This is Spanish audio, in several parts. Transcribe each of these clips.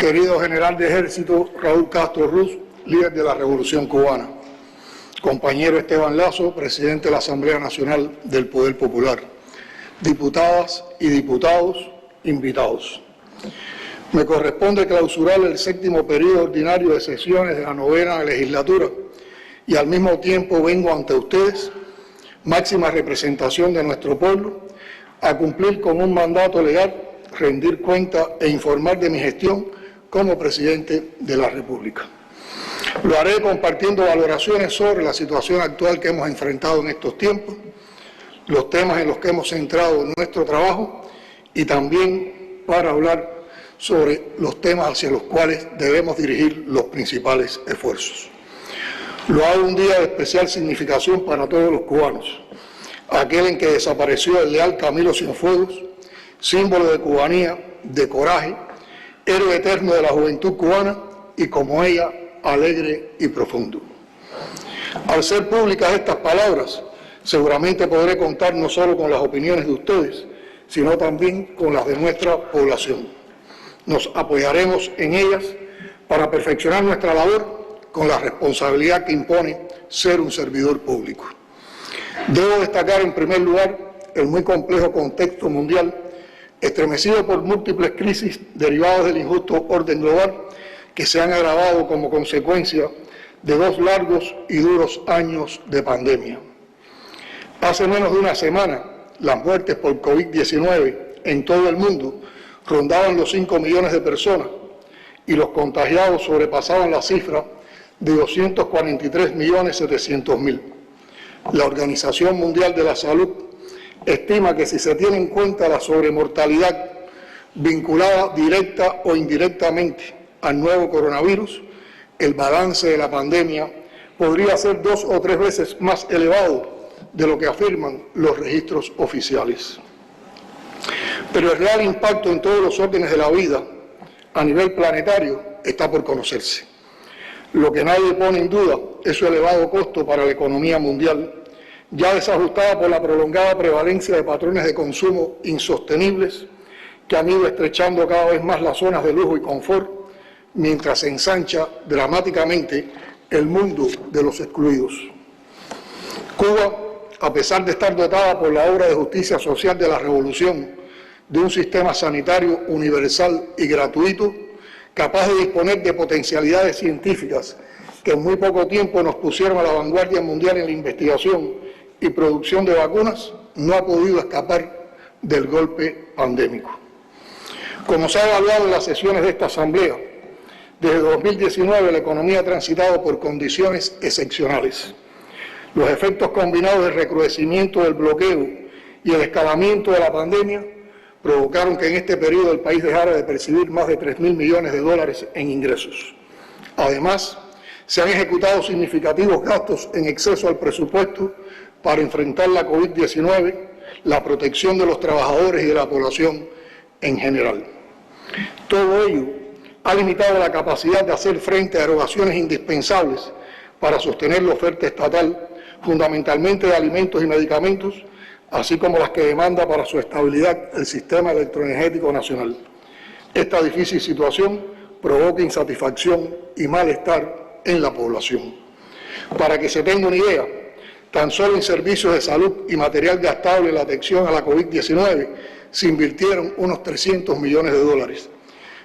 Querido General de Ejército Raúl Castro Ruz, líder de la Revolución Cubana. Compañero Esteban Lazo, presidente de la Asamblea Nacional del Poder Popular. Diputadas y diputados, invitados. Me corresponde clausurar el 7º periodo ordinario de sesiones de la 9ª legislatura y al mismo tiempo vengo ante ustedes, máxima representación de nuestro pueblo, a cumplir con un mandato legal, rendir cuenta e informar de mi gestión como presidente de la República. Lo haré compartiendo valoraciones sobre la situación actual que hemos enfrentado en estos tiempos, los temas en los que hemos centrado nuestro trabajo y también para hablar sobre los temas hacia los cuales debemos dirigir los principales esfuerzos. Lo hago un día de especial significación para todos los cubanos, aquel en que desapareció el leal Camilo Cienfuegos, símbolo de cubanía, de coraje, héroe eterno de la juventud cubana y, como ella, alegre y profundo. Al ser públicas estas palabras, seguramente podré contar no solo con las opiniones de ustedes, sino también con las de nuestra población. Nos apoyaremos en ellas para perfeccionar nuestra labor con la responsabilidad que impone ser un servidor público. Debo destacar en primer lugar el muy complejo contexto mundial, estremecido por múltiples crisis derivadas del injusto orden global que se han agravado como consecuencia de 2 largos y duros años de pandemia. Hace menos de una semana, las muertes por COVID-19 en todo el mundo rondaban los 5 millones de personas y los contagiados sobrepasaban la cifra de 243.700.000. La Organización Mundial de la Salud estima que si se tiene en cuenta la sobremortalidad vinculada directa o indirectamente al nuevo coronavirus, el balance de la pandemia podría ser 2 o 3 veces más elevado de lo que afirman los registros oficiales. Pero el real impacto en todos los órdenes de la vida a nivel planetario está por conocerse. Lo que nadie pone en duda es su elevado costo para la economía mundial, ya desajustada por la prolongada prevalencia de patrones de consumo insostenibles que han ido estrechando cada vez más las zonas de lujo y confort, mientras se ensancha dramáticamente el mundo de los excluidos. Cuba, a pesar de estar dotada por la obra de justicia social de la Revolución de un sistema sanitario universal y gratuito, capaz de disponer de potencialidades científicas que en muy poco tiempo nos pusieron a la vanguardia mundial en la investigación y producción de vacunas, no ha podido escapar del golpe pandémico. Como se ha evaluado en las sesiones de esta Asamblea, desde 2019 la economía ha transitado por condiciones excepcionales. Los efectos combinados del recrudecimiento del bloqueo y el escalamiento de la pandemia provocaron que en este periodo el país dejara de percibir más de 3.000 millones de dólares en ingresos. Además, se han ejecutado significativos gastos en exceso al presupuesto para enfrentar la COVID-19, la protección de los trabajadores y de la población en general. Todo ello ha limitado la capacidad de hacer frente a erogaciones indispensables para sostener la oferta estatal, fundamentalmente de alimentos y medicamentos, así como las que demanda para su estabilidad el sistema electroenergético nacional. Esta difícil situación provoca insatisfacción y malestar en la población. Para que se tenga una idea, tan solo en servicios de salud y material gastable en la atención a la COVID-19 se invirtieron unos 300 millones de dólares,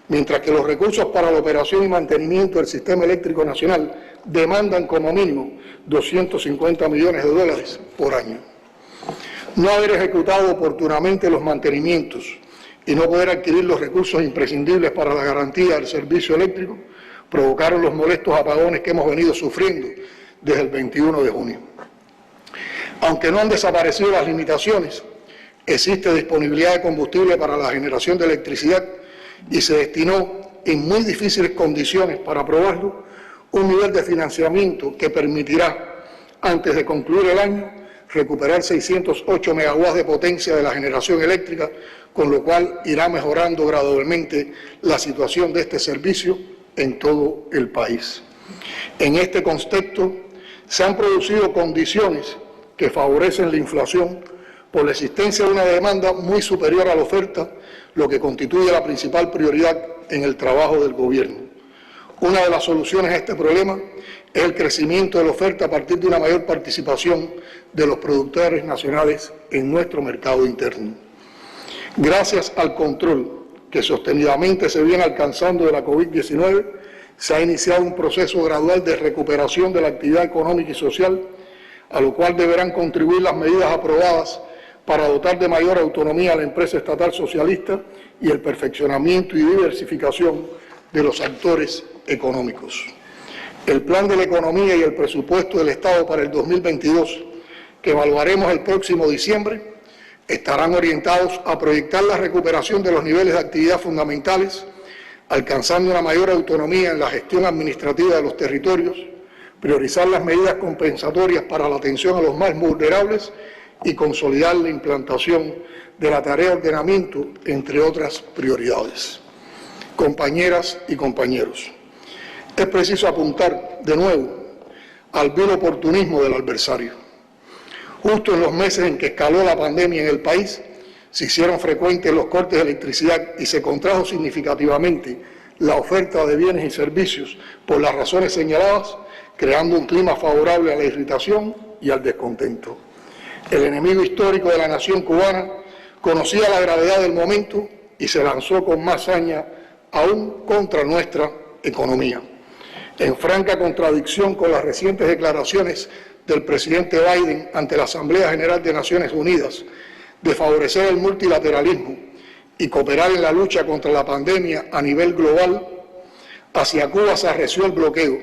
mientras que los recursos para la operación y mantenimiento del sistema eléctrico nacional demandan como mínimo 250 millones de dólares por año. No haber ejecutado oportunamente los mantenimientos y no poder adquirir los recursos imprescindibles para la garantía del servicio eléctrico provocaron los molestos apagones que hemos venido sufriendo desde el 21 de junio. Aunque no han desaparecido las limitaciones, existe disponibilidad de combustible para la generación de electricidad y se destinó en muy difíciles condiciones para aprobarlo un nivel de financiamiento que permitirá, antes de concluir el año, recuperar 608 megawatts de potencia de la generación eléctrica, con lo cual irá mejorando gradualmente la situación de este servicio en todo el país. En este contexto, se han producido condiciones que favorecen la inflación por la existencia de una demanda muy superior a la oferta, lo que constituye la principal prioridad en el trabajo del gobierno. Una de las soluciones a este problema es el crecimiento de la oferta a partir de una mayor participación de los productores nacionales en nuestro mercado interno. Gracias al control que sostenidamente se viene alcanzando de la COVID-19, se ha iniciado un proceso gradual de recuperación de la actividad económica y social, a lo cual deberán contribuir las medidas aprobadas para dotar de mayor autonomía a la empresa estatal socialista y el perfeccionamiento y diversificación de los actores económicos. El plan de la economía y el presupuesto del Estado para el 2022, que evaluaremos el próximo diciembre, estarán orientados a proyectar la recuperación de los niveles de actividad fundamentales, alcanzando una mayor autonomía en la gestión administrativa de los territorios, priorizar las medidas compensatorias para la atención a los más vulnerables y consolidar la implantación de la tarea de ordenamiento, entre otras prioridades. Compañeras y compañeros, es preciso apuntar de nuevo al vil oportunismo del adversario. Justo en los meses en que escaló la pandemia en el país, se hicieron frecuentes los cortes de electricidad y se contrajo significativamente la oferta de bienes y servicios por las razones señaladas, creando un clima favorable a la irritación y al descontento. El enemigo histórico de la nación cubana conocía la gravedad del momento y se lanzó con más saña aún contra nuestra economía. En franca contradicción con las recientes declaraciones del presidente Biden ante la Asamblea General de Naciones Unidas de favorecer el multilateralismo y cooperar en la lucha contra la pandemia a nivel global, hacia Cuba se arreció el bloqueo,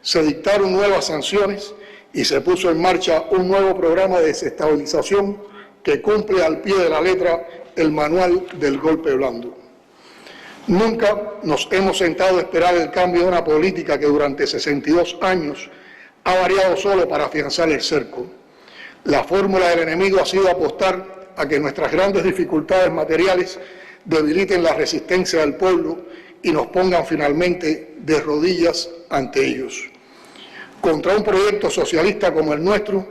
se dictaron nuevas sanciones y se puso en marcha un nuevo programa de desestabilización que cumple al pie de la letra el manual del golpe blando. Nunca nos hemos sentado a esperar el cambio de una política que durante 62 años ha variado solo para afianzar el cerco. La fórmula del enemigo ha sido apostar a que nuestras grandes dificultades materiales debiliten la resistencia del pueblo y nos pongan finalmente de rodillas ante ellos. Contra un proyecto socialista como el nuestro,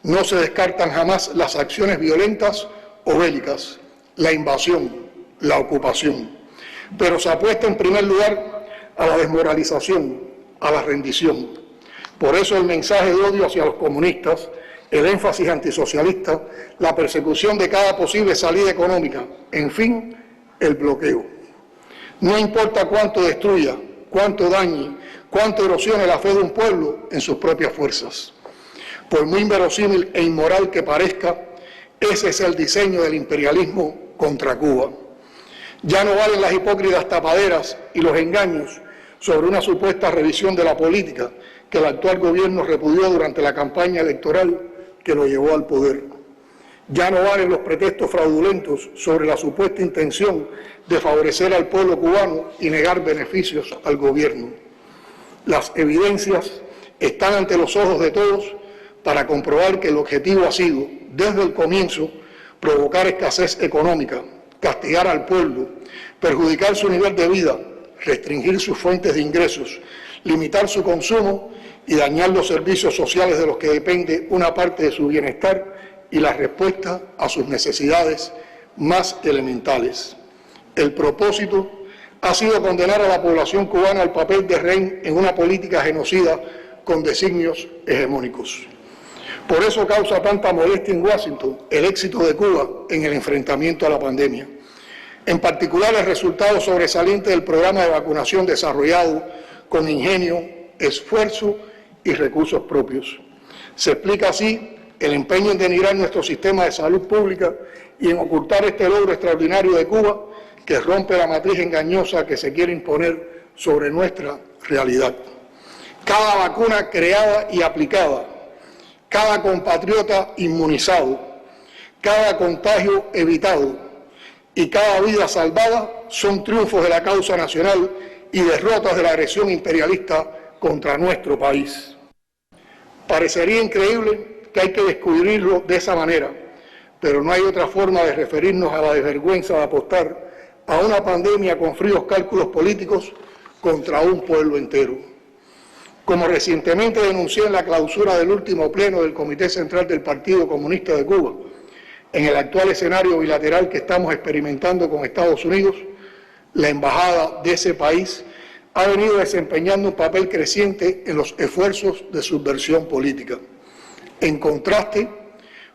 no se descartan jamás las acciones violentas o bélicas, la invasión, la ocupación, pero se apuesta en primer lugar a la desmoralización, a la rendición. Por eso el mensaje de odio hacia los comunistas, el énfasis antisocialista, la persecución de cada posible salida económica, en fin, el bloqueo. No importa cuánto destruya, cuánto dañe, cuánto erosione la fe de un pueblo en sus propias fuerzas. Por muy inverosímil e inmoral que parezca, ese es el diseño del imperialismo contra Cuba. Ya no valen las hipócritas tapaderas y los engaños sobre una supuesta revisión de la política que el actual gobierno repudió durante la campaña electoral que lo llevó al poder. Ya no valen los pretextos fraudulentos sobre la supuesta intención de favorecer al pueblo cubano y negar beneficios al gobierno. Las evidencias están ante los ojos de todos para comprobar que el objetivo ha sido, desde el comienzo, provocar escasez económica, castigar al pueblo, perjudicar su nivel de vida, restringir sus fuentes de ingresos, limitar su consumo y dañar los servicios sociales de los que depende una parte de su bienestar y la respuesta a sus necesidades más elementales. El propósito ha sido condenar a la población cubana al papel de rehén en una política genocida con designios hegemónicos. Por eso causa tanta molestia en Washington el éxito de Cuba en el enfrentamiento a la pandemia. En particular, el resultado sobresaliente del programa de vacunación desarrollado con ingenio, esfuerzo y recursos propios. Se explica así el empeño en denigrar nuestro sistema de salud pública y en ocultar este logro extraordinario de Cuba que rompe la matriz engañosa que se quiere imponer sobre nuestra realidad. Cada vacuna creada y aplicada, cada compatriota inmunizado, cada contagio evitado y cada vida salvada son triunfos de la causa nacional y derrotas de la agresión imperialista contra nuestro país. Parecería increíble que hay que descubrirlo de esa manera, pero no hay otra forma de referirnos a la desvergüenza de apostar a una pandemia con fríos cálculos políticos contra un pueblo entero. Como recientemente denuncié en la clausura del último pleno del Comité Central del Partido Comunista de Cuba, en el actual escenario bilateral que estamos experimentando con Estados Unidos, La embajada de ese país ha venido desempeñando un papel creciente en los esfuerzos de subversión política. En contraste,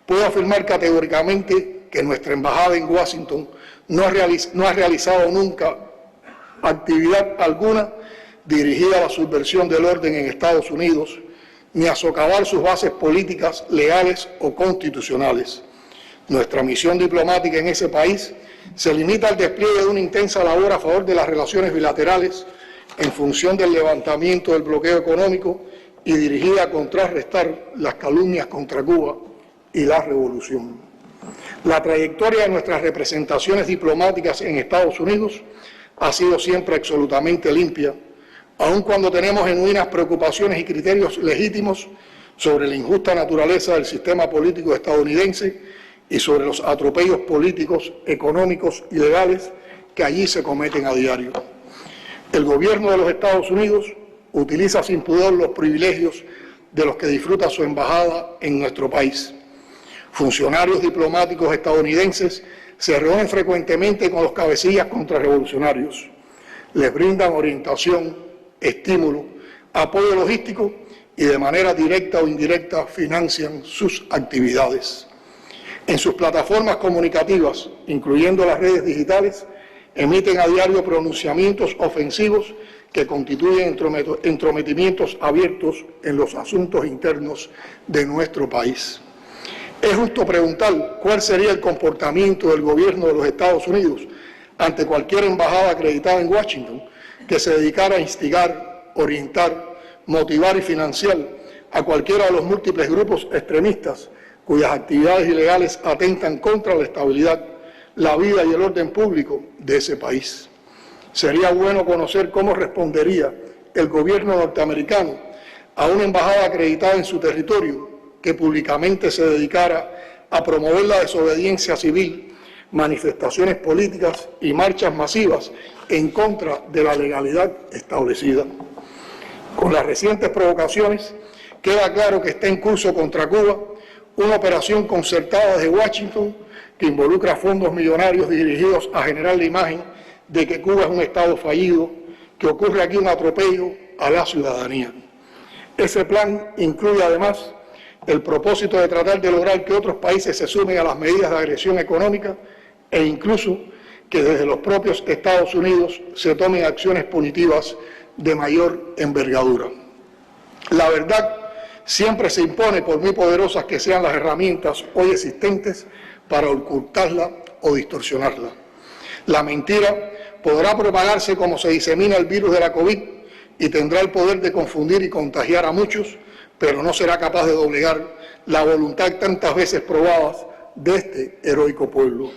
puedo afirmar categóricamente que nuestra embajada en Washington no ha realizado nunca actividad alguna dirigida a la subversión del orden en Estados Unidos, ni a socavar sus bases políticas, legales o constitucionales. Nuestra misión diplomática en ese país se limita al despliegue de una intensa labor a favor de las relaciones bilaterales en función del levantamiento del bloqueo económico y dirigida a contrarrestar las calumnias contra Cuba y la revolución. La trayectoria de nuestras representaciones diplomáticas en Estados Unidos ha sido siempre absolutamente limpia, aun cuando tenemos genuinas preocupaciones y criterios legítimos sobre la injusta naturaleza del sistema político estadounidense y sobre los atropellos políticos, económicos y legales que allí se cometen a diario. El gobierno de los Estados Unidos utiliza sin pudor los privilegios de los que disfruta su embajada en nuestro país. Funcionarios diplomáticos estadounidenses se reúnen frecuentemente con los cabecillas contrarrevolucionarios, les brindan orientación, estímulo, apoyo logístico y de manera directa o indirecta financian sus actividades. En sus plataformas comunicativas, incluyendo las redes digitales, emiten a diario pronunciamientos ofensivos que constituyen entrometimientos abiertos en los asuntos internos de nuestro país. Es justo preguntar cuál sería el comportamiento del gobierno de los Estados Unidos ante cualquier embajada acreditada en Washington que se dedicara a instigar, orientar, motivar y financiar a cualquiera de los múltiples grupos extremistas cuyas actividades ilegales atentan contra la estabilidad, la vida y el orden público de ese país. Sería bueno conocer cómo respondería el gobierno norteamericano a una embajada acreditada en su territorio que públicamente se dedicara a promover la desobediencia civil, manifestaciones políticas y marchas masivas en contra de la legalidad establecida. Con las recientes provocaciones, queda claro que está en curso contra Cuba una operación concertada desde Washington que involucra fondos millonarios dirigidos a generar la imagen de que Cuba es un Estado fallido, que ocurre aquí un atropello a la ciudadanía. Ese plan incluye además el propósito de tratar de lograr que otros países se sumen a las medidas de agresión económica e incluso que desde los propios Estados Unidos se tomen acciones punitivas de mayor envergadura. La verdad siempre se impone, por muy poderosas que sean las herramientas hoy existentes, para ocultarla o distorsionarla. La mentira podrá propagarse como se disemina el virus de la COVID y tendrá el poder de confundir y contagiar a muchos, pero no será capaz de doblegar la voluntad tantas veces probadas de este heroico pueblo.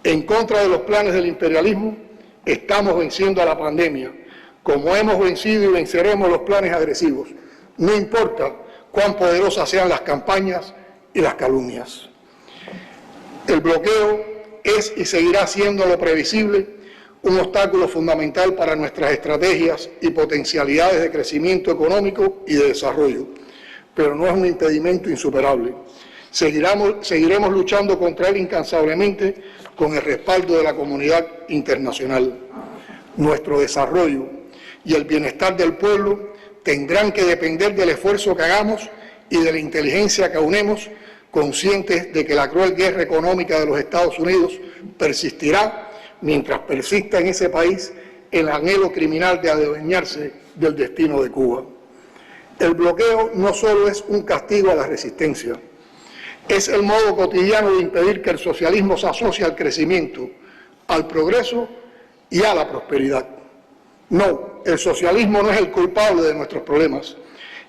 En contra de los planes del imperialismo, estamos venciendo a la pandemia, como hemos vencido y venceremos los planes agresivos. No importa cuán poderosas sean las campañas y las calumnias. El bloqueo es y seguirá siendo lo previsible un obstáculo fundamental para nuestras estrategias y potencialidades de crecimiento económico y de desarrollo, pero no es un impedimento insuperable. Seguiremos luchando contra él incansablemente con el respaldo de la comunidad internacional. Nuestro desarrollo y el bienestar del pueblo tendrán que depender del esfuerzo que hagamos y de la inteligencia que aunemos, conscientes de que la cruel guerra económica de los Estados Unidos persistirá mientras persista en ese país el anhelo criminal de adueñarse del destino de Cuba. El bloqueo no solo es un castigo a la resistencia, es el modo cotidiano de impedir que el socialismo se asocie al crecimiento, al progreso y a la prosperidad. No, el socialismo no es el culpable de nuestros problemas.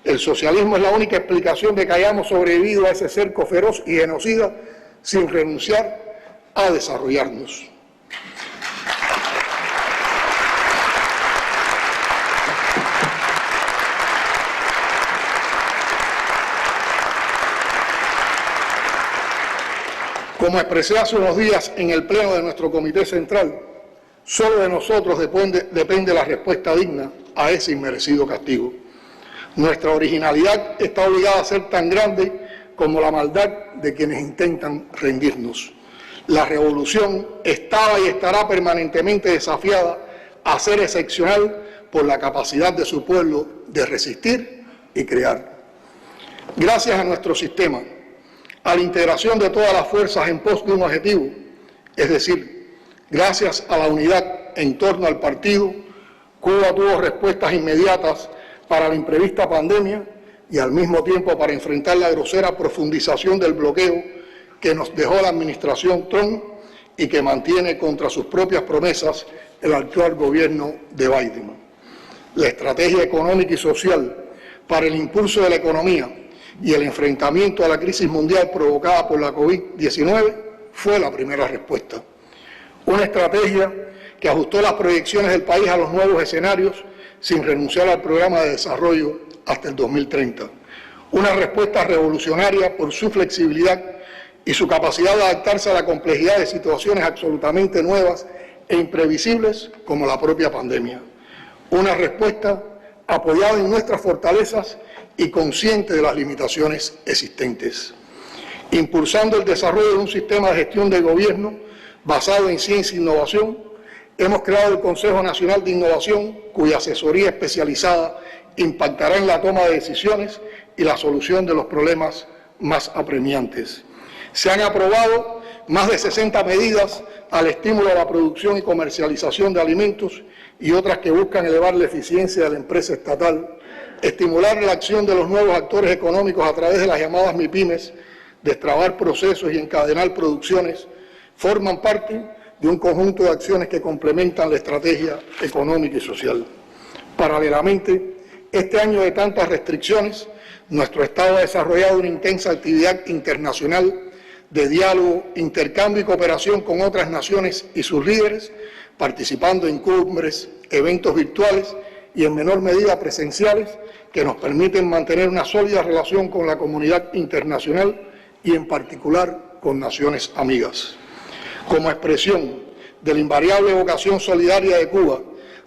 El socialismo es la única explicación de que hayamos sobrevivido a ese cerco feroz y genocida sin renunciar a desarrollarnos. Como expresé hace unos días en el pleno de nuestro Comité Central, solo de nosotros depende la respuesta digna a ese inmerecido castigo. Nuestra originalidad está obligada a ser tan grande como la maldad de quienes intentan rendirnos. La revolución estaba y estará permanentemente desafiada a ser excepcional por la capacidad de su pueblo de resistir y crear. Gracias a nuestro sistema, a la integración de todas las fuerzas en pos de un objetivo, es decir, gracias a la unidad en torno al partido, Cuba tuvo respuestas inmediatas para la imprevista pandemia y al mismo tiempo para enfrentar la grosera profundización del bloqueo que nos dejó la administración Trump y que mantiene contra sus propias promesas el actual gobierno de Biden. La estrategia económica y social para el impulso de la economía y el enfrentamiento a la crisis mundial provocada por la COVID-19 fue la primera respuesta. Una estrategia que ajustó las proyecciones del país a los nuevos escenarios sin renunciar al programa de desarrollo hasta el 2030. Una respuesta revolucionaria por su flexibilidad y su capacidad de adaptarse a la complejidad de situaciones absolutamente nuevas e imprevisibles como la propia pandemia. Una respuesta apoyada en nuestras fortalezas y consciente de las limitaciones existentes. Impulsando el desarrollo de un sistema de gestión del gobierno basado en ciencia e innovación, hemos creado el Consejo Nacional de Innovación, cuya asesoría especializada impactará en la toma de decisiones y la solución de los problemas más apremiantes. Se han aprobado más de 60 medidas al estímulo a la producción y comercialización de alimentos y otras que buscan elevar la eficiencia de la empresa estatal, estimular la acción de los nuevos actores económicos a través de las llamadas MIPYMES, destrabar procesos y encadenar producciones, forman parte de un conjunto de acciones que complementan la estrategia económica y social. Paralelamente, este año de tantas restricciones, nuestro Estado ha desarrollado una intensa actividad internacional de diálogo, intercambio y cooperación con otras naciones y sus líderes, participando en cumbres, eventos virtuales y en menor medida presenciales que nos permiten mantener una sólida relación con la comunidad internacional y en particular con naciones amigas. Como expresión de la invariable vocación solidaria de Cuba,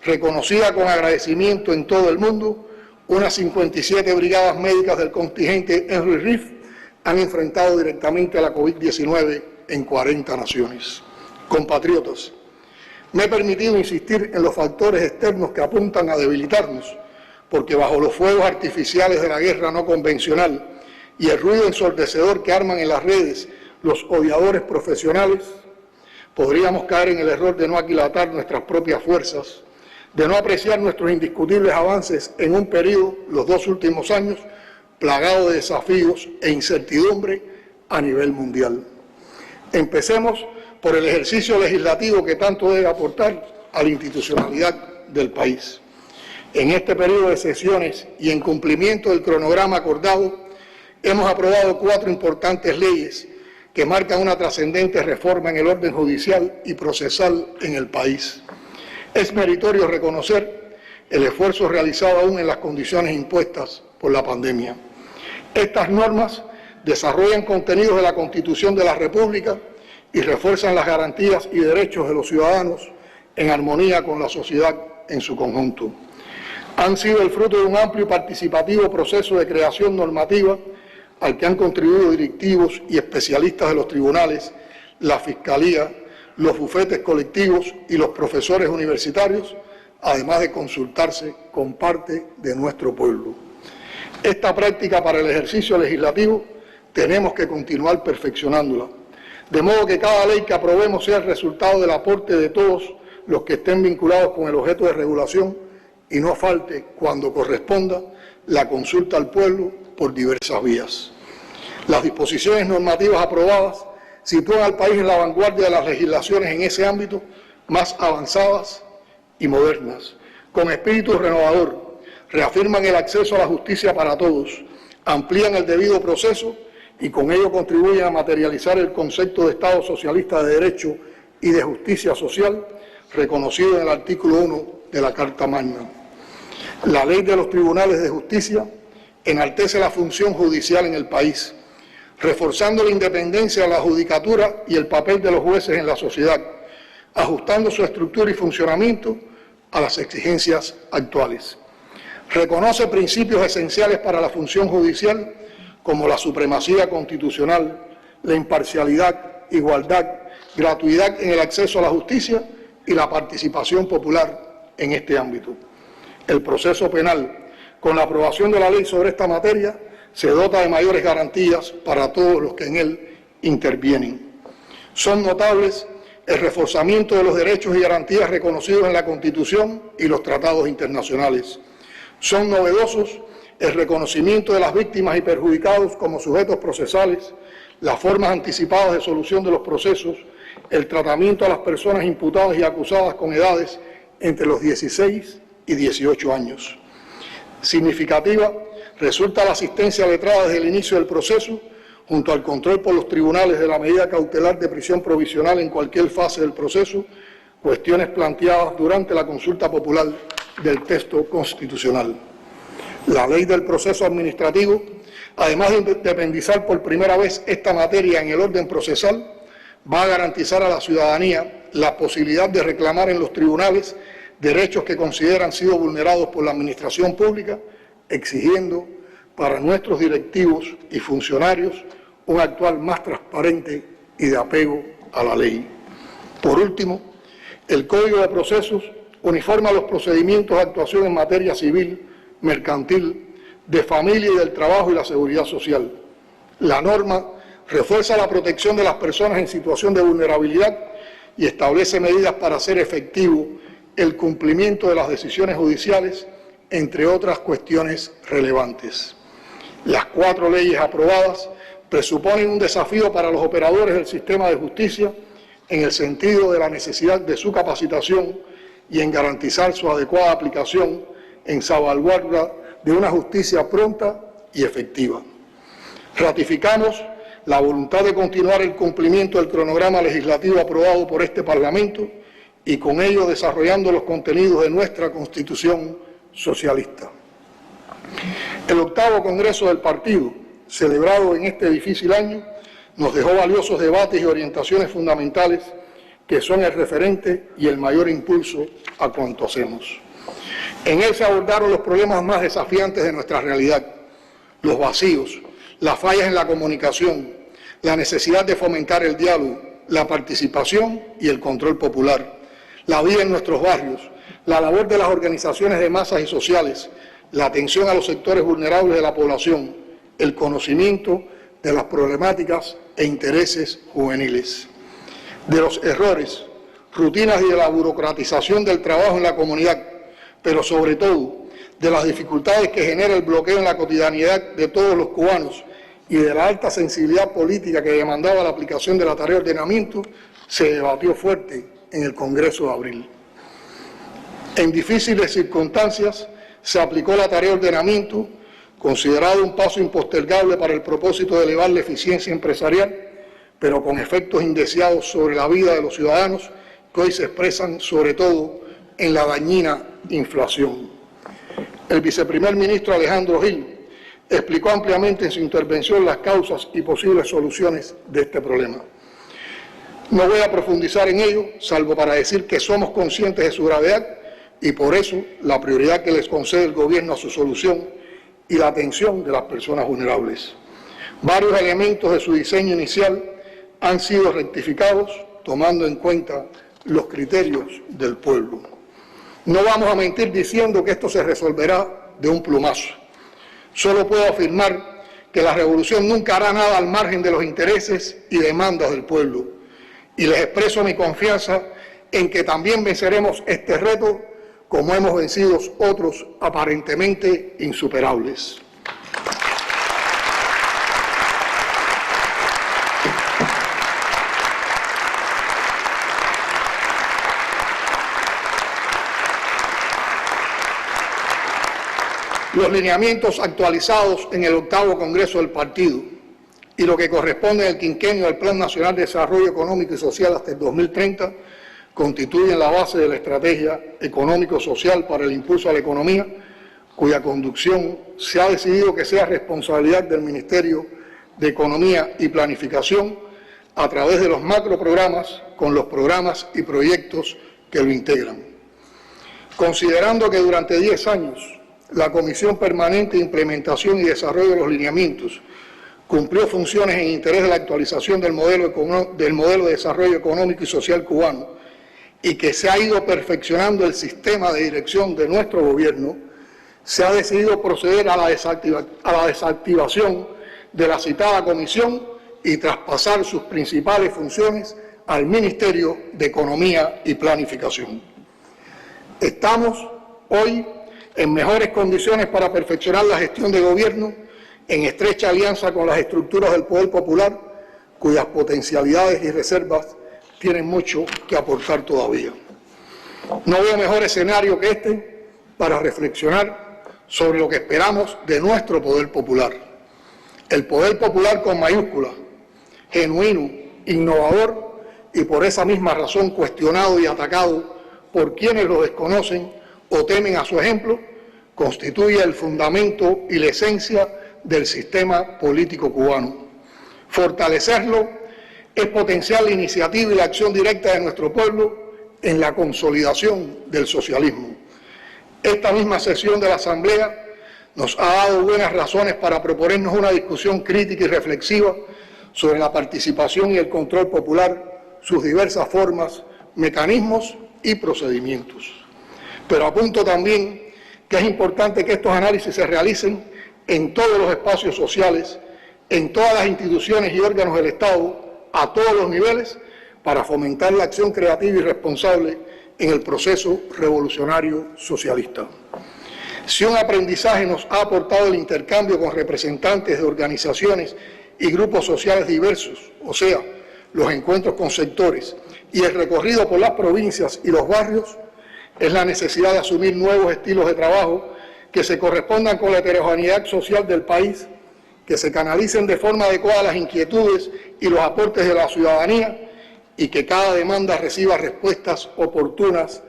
reconocida con agradecimiento en todo el mundo, unas 57 brigadas médicas del contingente Henry Reef han enfrentado directamente a la COVID-19 en 40 naciones. Compatriotas, me he permitido insistir en los factores externos que apuntan a debilitarnos, porque bajo los fuegos artificiales de la guerra no convencional y el ruido ensordecedor que arman en las redes los odiadores profesionales, podríamos caer en el error de no aquilatar nuestras propias fuerzas, de no apreciar nuestros indiscutibles avances en un periodo, los 2 últimos años, plagado de desafíos e incertidumbre a nivel mundial. Empecemos por el ejercicio legislativo que tanto debe aportar a la institucionalidad del país. En este periodo de sesiones y en cumplimiento del cronograma acordado, hemos aprobado 4 importantes leyes que marcan una trascendente reforma en el orden judicial y procesal en el país. Es meritorio reconocer el esfuerzo realizado aún en las condiciones impuestas por la pandemia. Estas normas desarrollan contenidos de la Constitución de la República y refuerzan las garantías y derechos de los ciudadanos en armonía con la sociedad en su conjunto. Han sido el fruto de un amplio y participativo proceso de creación normativa al que han contribuido directivos y especialistas de los tribunales, la Fiscalía, los bufetes colectivos y los profesores universitarios, además de consultarse con parte de nuestro pueblo. Esta práctica para el ejercicio legislativo tenemos que continuar perfeccionándola, de modo que cada ley que aprobemos sea el resultado del aporte de todos los que estén vinculados con el objeto de regulación y no falte, cuando corresponda, la consulta al pueblo por diversas vías. Las disposiciones normativas aprobadas sitúan al país en la vanguardia de las legislaciones en ese ámbito más avanzadas y modernas, con espíritu renovador, reafirman el acceso a la justicia para todos, amplían el debido proceso y con ello contribuyen a materializar el concepto de Estado socialista de derecho y de justicia social reconocido en el artículo 1 de la Carta Magna. La ley de los tribunales de justicia enaltece la función judicial en el país, reforzando la independencia de la judicatura y el papel de los jueces en la sociedad, ajustando su estructura y funcionamiento a las exigencias actuales. Reconoce principios esenciales para la función judicial como la supremacía constitucional, la imparcialidad, igualdad, gratuidad en el acceso a la justicia y la participación popular en este ámbito. El proceso penal, con la aprobación de la ley sobre esta materia, se dota de mayores garantías para todos los que en él intervienen. Son notables el reforzamiento de los derechos y garantías reconocidos en la Constitución y los tratados internacionales. Son novedosos el reconocimiento de las víctimas y perjudicados como sujetos procesales, las formas anticipadas de solución de los procesos, el tratamiento a las personas imputadas y acusadas con edades entre los 16 y 18 años. Significativa resulta la asistencia letrada desde el inicio del proceso, junto al control por los tribunales de la medida cautelar de prisión provisional en cualquier fase del proceso, cuestiones planteadas durante la consulta popular del texto constitucional. La ley del proceso administrativo, además de independizar por primera vez esta materia en el orden procesal, va a garantizar a la ciudadanía la posibilidad de reclamar en los tribunales derechos que consideran sido vulnerados por la administración pública, exigiendo para nuestros directivos y funcionarios un actuar más transparente y de apego a la ley. Por último, el Código de Procesos uniforma los procedimientos de actuación en materia civil, mercantil, de familia y del trabajo y la seguridad social. La norma refuerza la protección de las personas en situación de vulnerabilidad y establece medidas para hacer efectivo el cumplimiento de las decisiones judiciales, entre otras cuestiones relevantes. Las 4 leyes aprobadas presuponen un desafío para los operadores del sistema de justicia en el sentido de la necesidad de su capacitación y en garantizar su adecuada aplicación en salvaguarda de una justicia pronta y efectiva. Ratificamos la voluntad de continuar el cumplimiento del cronograma legislativo aprobado por este Parlamento y con ello desarrollando los contenidos de nuestra Constitución socialista. El 8º Congreso del Partido, celebrado en este difícil año, nos dejó valiosos debates y orientaciones fundamentales que son el referente y el mayor impulso a cuanto hacemos. En él se abordaron los problemas más desafiantes de nuestra realidad, los vacíos, las fallas en la comunicación, la necesidad de fomentar el diálogo, la participación y el control popular, la vida en nuestros barrios, la labor de las organizaciones de masas y sociales, la atención a los sectores vulnerables de la población, el conocimiento de las problemáticas e intereses juveniles. De los errores, rutinas y de la burocratización del trabajo en la comunidad, pero sobre todo de las dificultades que genera el bloqueo en la cotidianidad de todos los cubanos y de la alta sensibilidad política que demandaba la aplicación de la tarea de ordenamiento, se debatió fuerte en el Congreso de abril. En difíciles circunstancias se aplicó la tarea de ordenamiento, considerado un paso impostergable para el propósito de elevar la eficiencia empresarial, pero con efectos indeseados sobre la vida de los ciudadanos que hoy se expresan sobre todo en la dañina inflación. El viceprimer ministro Alejandro Gil explicó ampliamente en su intervención las causas y posibles soluciones de este problema. No voy a profundizar en ello, salvo para decir que somos conscientes de su gravedad y por eso la prioridad que les concede el Gobierno a su solución y la atención de las personas vulnerables. Varios elementos de su diseño inicial han sido rectificados tomando en cuenta los criterios del pueblo. No vamos a mentir diciendo que esto se resolverá de un plumazo. Solo puedo afirmar que la revolución nunca hará nada al margen de los intereses y demandas del pueblo. Y les expreso mi confianza en que también venceremos este reto como hemos vencido otros aparentemente insuperables. Los lineamientos actualizados en el 8º Congreso del Partido y lo que corresponde al quinquenio del Plan Nacional de Desarrollo Económico y Social hasta el 2030 constituyen la base de la estrategia económico-social para el impulso a la economía, cuya conducción se ha decidido que sea responsabilidad del Ministerio de Economía y Planificación a través de los macroprogramas con los programas y proyectos que lo integran. Considerando que durante 10 años la Comisión Permanente de Implementación y Desarrollo de los Lineamientos cumplió funciones en interés de la actualización del modelo de desarrollo económico y social cubano y que se ha ido perfeccionando el sistema de dirección de nuestro gobierno, se ha decidido proceder a la desactivación de la citada comisión y traspasar sus principales funciones al Ministerio de Economía y Planificación. Estamos hoy en mejores condiciones para perfeccionar la gestión de gobierno en estrecha alianza con las estructuras del poder popular, cuyas potencialidades y reservas tienen mucho que aportar todavía. No veo mejor escenario que este para reflexionar sobre lo que esperamos de nuestro poder popular. El poder popular con mayúsculas, genuino, innovador y por esa misma razón cuestionado y atacado por quienes lo desconocen o temen a su ejemplo, constituye el fundamento y la esencia del sistema político cubano. Fortalecerlo es potenciar la iniciativa y la acción directa de nuestro pueblo en la consolidación del socialismo. Esta misma sesión de la Asamblea nos ha dado buenas razones para proponernos una discusión crítica y reflexiva sobre la participación y el control popular, sus diversas formas, mecanismos y procedimientos. Pero apunto también que es importante que estos análisis se realicen en todos los espacios sociales, en todas las instituciones y órganos del Estado, a todos los niveles, para fomentar la acción creativa y responsable en el proceso revolucionario socialista. Si un aprendizaje nos ha aportado el intercambio con representantes de organizaciones y grupos sociales diversos, o sea, los encuentros con sectores y el recorrido por las provincias y los barrios, es la necesidad de asumir nuevos estilos de trabajo que se correspondan con la heterogeneidad social del país, que se canalicen de forma adecuada las inquietudes y los aportes de la ciudadanía y que cada demanda reciba respuestas oportunas,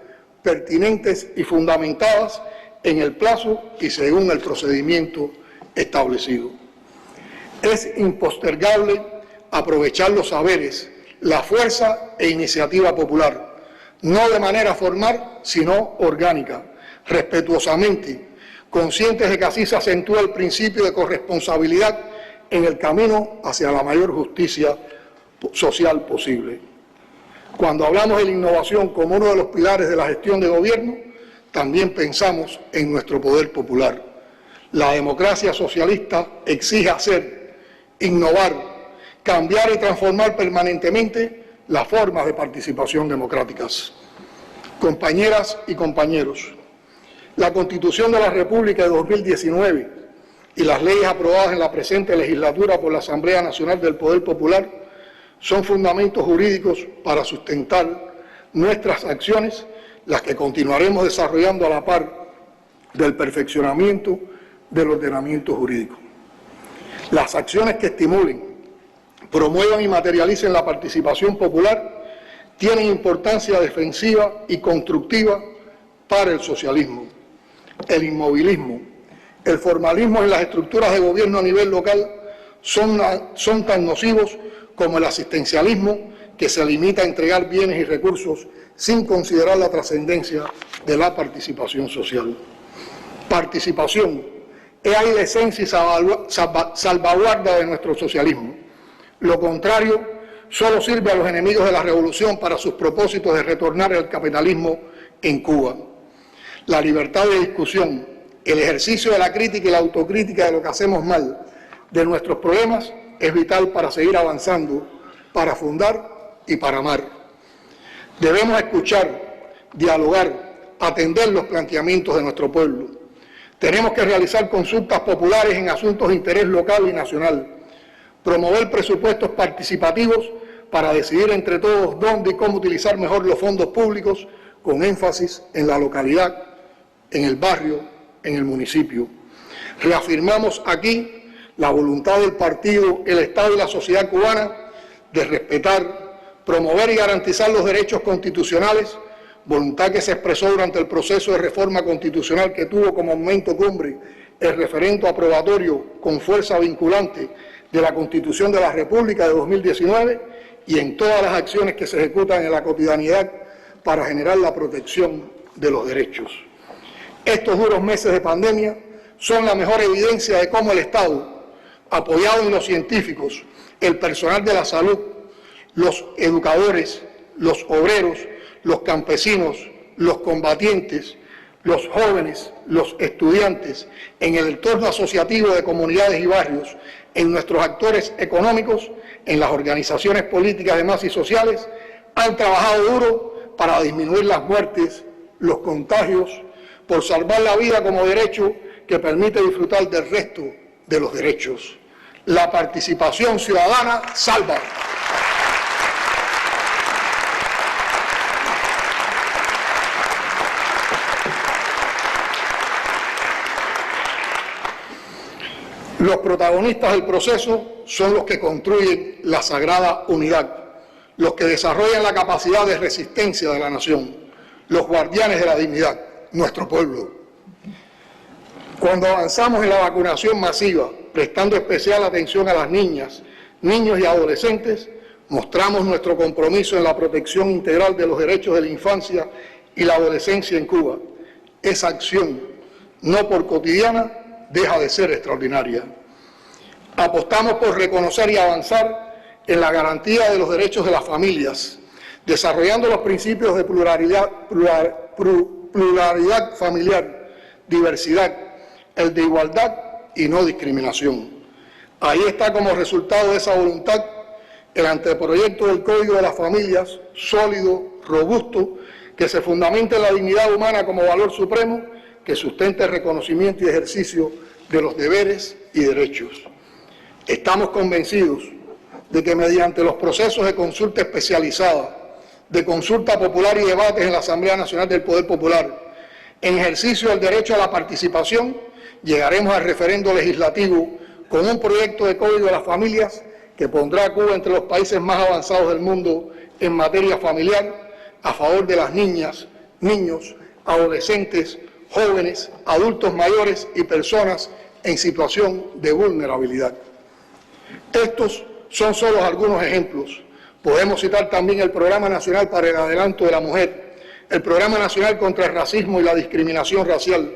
pertinentes y fundamentadas en el plazo y según el procedimiento establecido. Es impostergable aprovechar los saberes, la fuerza e iniciativa popular, no de manera formal, sino orgánica, respetuosamente, conscientes de que así se acentúa el principio de corresponsabilidad en el camino hacia la mayor justicia social posible. Cuando hablamos de la innovación como uno de los pilares de la gestión de gobierno, también pensamos en nuestro poder popular. La democracia socialista exige hacer, innovar, cambiar y transformar permanentemente las formas de participación democráticas. Compañeras y compañeros, la Constitución de la República de 2019 y las leyes aprobadas en la presente legislatura por la Asamblea Nacional del Poder Popular son fundamentos jurídicos para sustentar nuestras acciones, las que continuaremos desarrollando a la par del perfeccionamiento del ordenamiento jurídico. Las acciones que estimulen, promuevan y materialicen la participación popular tienen importancia defensiva y constructiva para el socialismo. El inmovilismo, el formalismo en las estructuras de gobierno a nivel local son tan nocivos como el asistencialismo, que se limita a entregar bienes y recursos sin considerar la trascendencia de la participación social. Participación es ahí la esencia y salvaguarda de nuestro socialismo. Lo contrario solo sirve a los enemigos de la revolución para sus propósitos de retornar el capitalismo en Cuba. La libertad de discusión, el ejercicio de la crítica y la autocrítica de lo que hacemos mal, de nuestros problemas, es vital para seguir avanzando, para fundar y para amar. Debemos escuchar, dialogar, atender los planteamientos de nuestro pueblo. Tenemos que realizar consultas populares en asuntos de interés local y nacional, promover presupuestos participativos para decidir entre todos dónde y cómo utilizar mejor los fondos públicos, con énfasis en la localidad, en el barrio, en el municipio. Reafirmamos aquí la voluntad del partido, el Estado y la sociedad cubana de respetar, promover y garantizar los derechos constitucionales, voluntad que se expresó durante el proceso de reforma constitucional que tuvo como momento cumbre el referendo aprobatorio con fuerza vinculante de la Constitución de la República de 2019 y en todas las acciones que se ejecutan en la cotidianidad para generar la protección de los derechos. Estos duros meses de pandemia son la mejor evidencia de cómo el Estado, apoyado en los científicos, el personal de la salud, los educadores, los obreros, los campesinos, los combatientes, los jóvenes, los estudiantes, en el entorno asociativo de comunidades y barrios, en nuestros actores económicos, en las organizaciones políticas de masas y sociales, han trabajado duro para disminuir las muertes, los contagios, por salvar la vida como derecho que permite disfrutar del resto de los derechos. La participación ciudadana salva. Los protagonistas del proceso son los que construyen la sagrada unidad, los que desarrollan la capacidad de resistencia de la nación, los guardianes de la dignidad, nuestro pueblo. Cuando avanzamos en la vacunación masiva, prestando especial atención a las niñas, niños y adolescentes, mostramos nuestro compromiso en la protección integral de los derechos de la infancia y la adolescencia en Cuba. Esa acción, no por cotidiana, deja de ser extraordinaria. Apostamos por reconocer y avanzar en la garantía de los derechos de las familias, desarrollando los principios de pluralidad familiar, diversidad, el de igualdad y no discriminación. Ahí está como resultado de esa voluntad el anteproyecto del Código de las Familias, sólido, robusto, que se fundamenta en la dignidad humana como valor supremo, que sustenta el reconocimiento y ejercicio de los deberes y derechos. Estamos convencidos de que mediante los procesos de consulta especializada, de consulta popular y debates en la Asamblea Nacional del Poder Popular, en ejercicio del derecho a la participación, llegaremos al referendo legislativo con un proyecto de Código de las Familias que pondrá a Cuba entre los países más avanzados del mundo en materia familiar, a favor de las niñas, niños, adolescentes, jóvenes, adultos mayores y personas en situación de vulnerabilidad. Estos son solo algunos ejemplos. Podemos citar también el Programa Nacional para el Adelanto de la Mujer, el Programa Nacional contra el Racismo y la Discriminación Racial,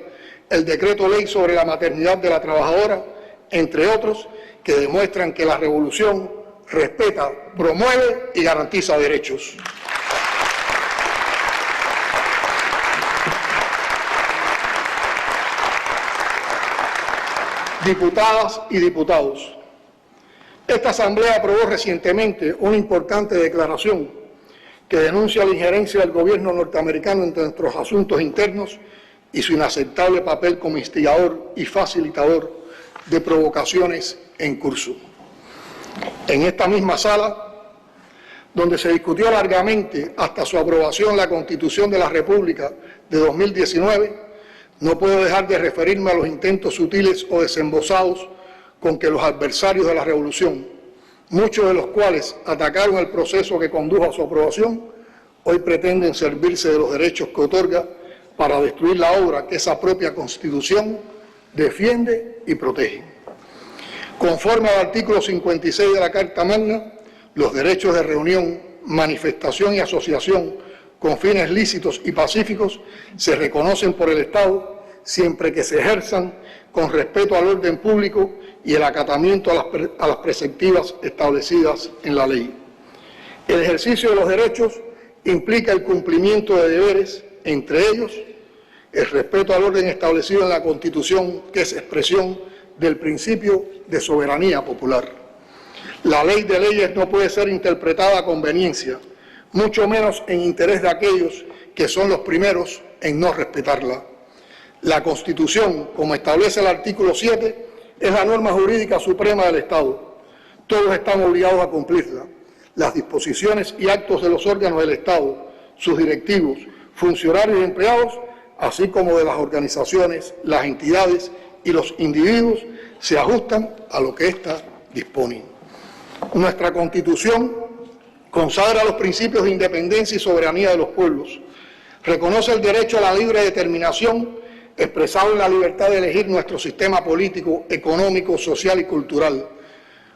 el Decreto Ley sobre la Maternidad de la Trabajadora, entre otros, que demuestran que la revolución respeta, promueve y garantiza derechos. Diputadas y diputados, esta Asamblea aprobó recientemente una importante declaración que denuncia la injerencia del gobierno norteamericano en nuestros asuntos internos y su inaceptable papel como instigador y facilitador de provocaciones en curso. En esta misma sala, donde se discutió largamente hasta su aprobación la Constitución de la República de 2019, no puedo dejar de referirme a los intentos sutiles o desembosados con que los adversarios de la revolución, muchos de los cuales atacaron el proceso que condujo a su aprobación, hoy pretenden servirse de los derechos que otorga para destruir la obra que esa propia Constitución defiende y protege. Conforme al artículo 56 de la Carta Magna, los derechos de reunión, manifestación y asociación con fines lícitos y pacíficos se reconocen por el Estado siempre que se ejerzan con respeto al orden público y el acatamiento a las preceptivas establecidas en la ley. El ejercicio de los derechos implica el cumplimiento de deberes, entre ellos el respeto al orden establecido en la Constitución, que es expresión del principio de soberanía popular. La ley de leyes no puede ser interpretada a conveniencia, mucho menos en interés de aquellos que son los primeros en no respetarla. La Constitución, como establece el artículo 7, es la norma jurídica suprema del Estado. Todos están obligados a cumplirla. Las disposiciones y actos de los órganos del Estado, sus directivos, funcionarios y empleados, así como de las organizaciones, las entidades y los individuos, se ajustan a lo que ésta dispone. Nuestra Constitución consagra los principios de independencia y soberanía de los pueblos, reconoce el derecho a la libre determinación expresado en la libertad de elegir nuestro sistema político, económico, social y cultural,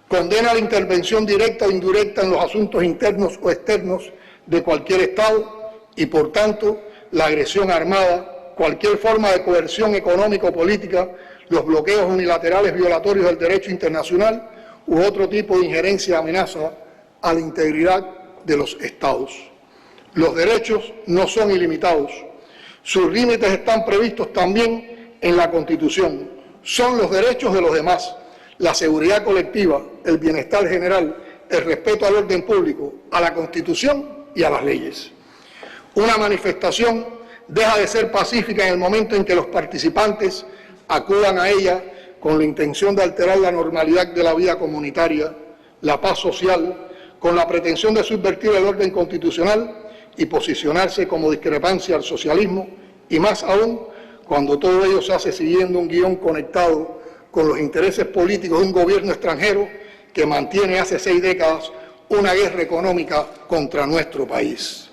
condena la intervención directa o indirecta en los asuntos internos o externos de cualquier Estado y, por tanto, la agresión armada, cualquier forma de coerción económico-política, los bloqueos unilaterales violatorios del derecho internacional u otro tipo de injerencia amenaza a la integridad de los Estados. Los derechos no son ilimitados. Sus límites están previstos también en la Constitución. Son los derechos de los demás, la seguridad colectiva, el bienestar general, el respeto al orden público, a la Constitución y a las leyes. Una manifestación deja de ser pacífica en el momento en que los participantes acudan a ella con la intención de alterar la normalidad de la vida comunitaria, la paz social, con la pretensión de subvertir el orden constitucional y posicionarse como discrepancia al socialismo, y más aún cuando todo ello se hace siguiendo un guión conectado con los intereses políticos de un gobierno extranjero que mantiene hace 6 décadas una guerra económica contra nuestro país.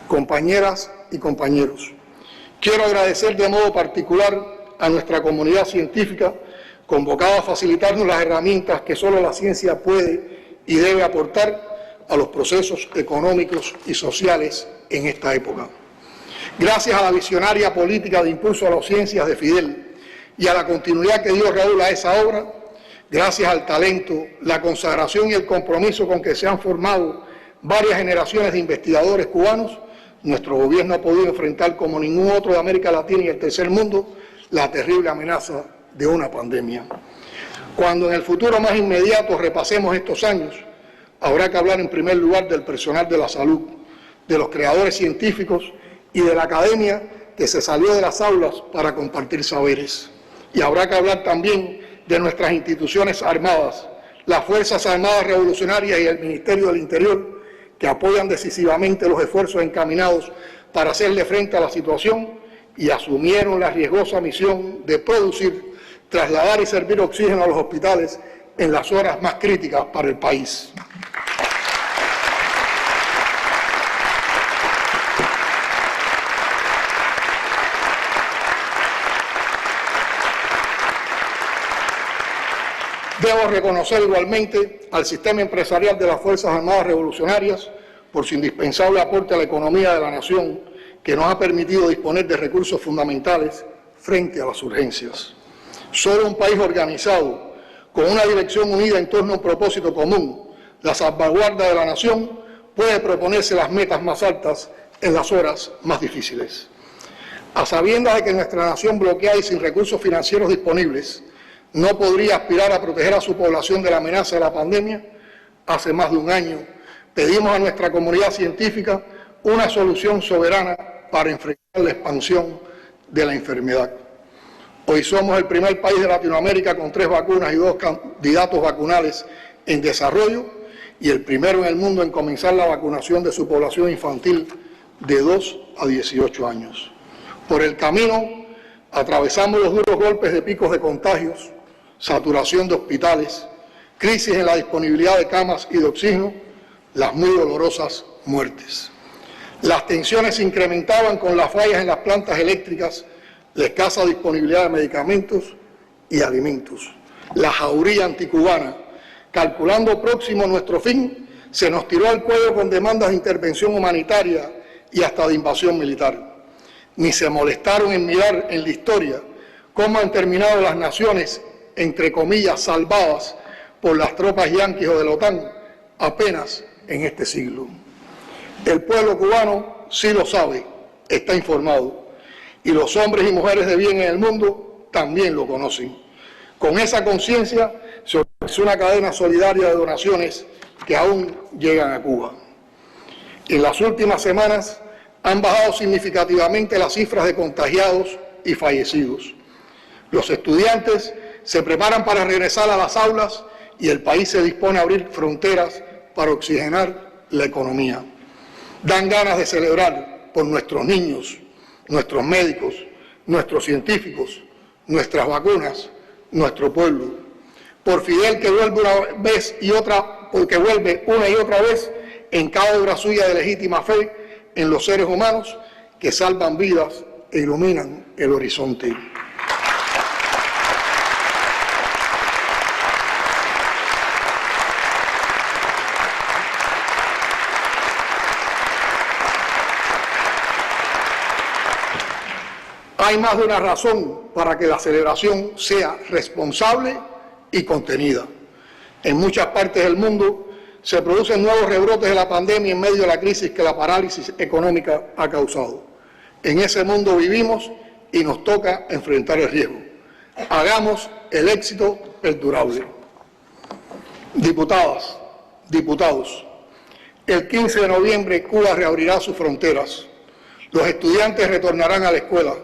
Compañeras y compañeros, quiero agradecer de modo particular a nuestra comunidad científica convocada a facilitarnos las herramientas que solo la ciencia puede y debe aportar a los procesos económicos y sociales en esta época. Gracias a la visionaria política de impulso a las ciencias de Fidel y a la continuidad que dio Raúl a esa obra, gracias al talento, la consagración y el compromiso con que se han formado varias generaciones de investigadores cubanos, nuestro gobierno ha podido enfrentar como ningún otro de América Latina y el tercer mundo la terrible amenaza de una pandemia. Cuando en el futuro más inmediato repasemos estos años, habrá que hablar en primer lugar del personal de la salud, de los creadores científicos y de la academia que se salió de las aulas para compartir saberes. Y habrá que hablar también de nuestras instituciones armadas, las Fuerzas Armadas Revolucionarias y el Ministerio del Interior, que apoyan decisivamente los esfuerzos encaminados para hacerle frente a la situación y asumieron la riesgosa misión de producir, trasladar y servir oxígeno a los hospitales en las horas más críticas para el país. Debo reconocer igualmente al sistema empresarial de las Fuerzas Armadas Revolucionarias por su indispensable aporte a la economía de la nación, que nos ha permitido disponer de recursos fundamentales frente a las urgencias. Solo un país organizado, con una dirección unida en torno a un propósito común, la salvaguarda de la nación, puede proponerse las metas más altas en las horas más difíciles. A sabiendas de que nuestra nación bloqueada y sin recursos financieros disponibles no podría aspirar a proteger a su población de la amenaza de la pandemia, hace más de un año pedimos a nuestra comunidad científica una solución soberana para enfrentar la expansión de la enfermedad. Hoy somos el primer país de Latinoamérica con 3 vacunas y 2 candidatos vacunales en desarrollo y el primero en el mundo en comenzar la vacunación de su población infantil de 2 a 18 años. Por el camino atravesamos los duros golpes de picos de contagios, saturación de hospitales, crisis en la disponibilidad de camas y de oxígeno, las muy dolorosas muertes. Las tensiones se incrementaban con las fallas en las plantas eléctricas, la escasa disponibilidad de medicamentos y alimentos. La jauría anticubana, calculando próximo nuestro fin, se nos tiró al cuello con demandas de intervención humanitaria y hasta de invasión militar. Ni se molestaron en mirar en la historia cómo han terminado las naciones, entre comillas, salvadas por las tropas yanquis o de la OTAN, apenas en este siglo. El pueblo cubano sí lo sabe, está informado, y los hombres y mujeres de bien en el mundo también lo conocen. Con esa conciencia se organizó una cadena solidaria de donaciones que aún llegan a Cuba. En las últimas semanas han bajado significativamente las cifras de contagiados y fallecidos. Los estudiantes se preparan para regresar a las aulas y el país se dispone a abrir fronteras para oxigenar la economía. Dan ganas de celebrar por nuestros niños, nuestros médicos, nuestros científicos, nuestras vacunas, nuestro pueblo. Por Fidel, que vuelve una vez y otra, porque vuelve una y otra vez en cada obra suya de legítima fe en los seres humanos que salvan vidas e iluminan el horizonte. hay más de una razón para que la celebración sea responsable y contenida. En muchas partes del mundo se producen nuevos rebrotes de la pandemia en medio de la crisis que la parálisis económica ha causado. En ese mundo vivimos y nos toca enfrentar el riesgo. Hagamos el éxito perdurable. Diputadas, diputados, el 15 de noviembre Cuba reabrirá sus fronteras. Los estudiantes retornarán a la escuela.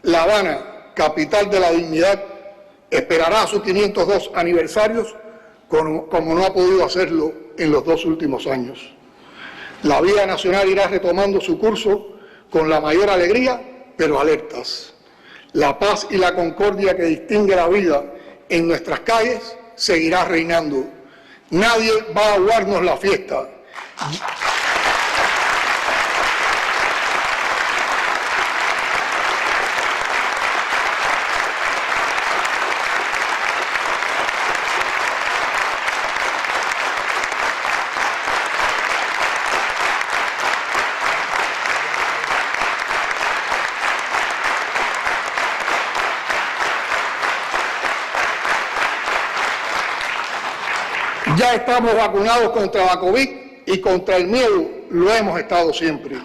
La Habana, capital de la dignidad, esperará sus 502 aniversarios como no ha podido hacerlo en los 2 últimos años. La vida nacional irá retomando su curso con la mayor alegría, pero alertas. La paz y la concordia que distingue la vida en nuestras calles seguirá reinando. Nadie va a aguarnos la fiesta. Ya estamos vacunados contra la COVID y contra el miedo lo hemos estado siempre.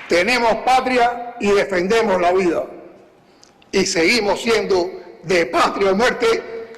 Tenemos patria y defendemos la vida. Y seguimos siendo de patria o muerte.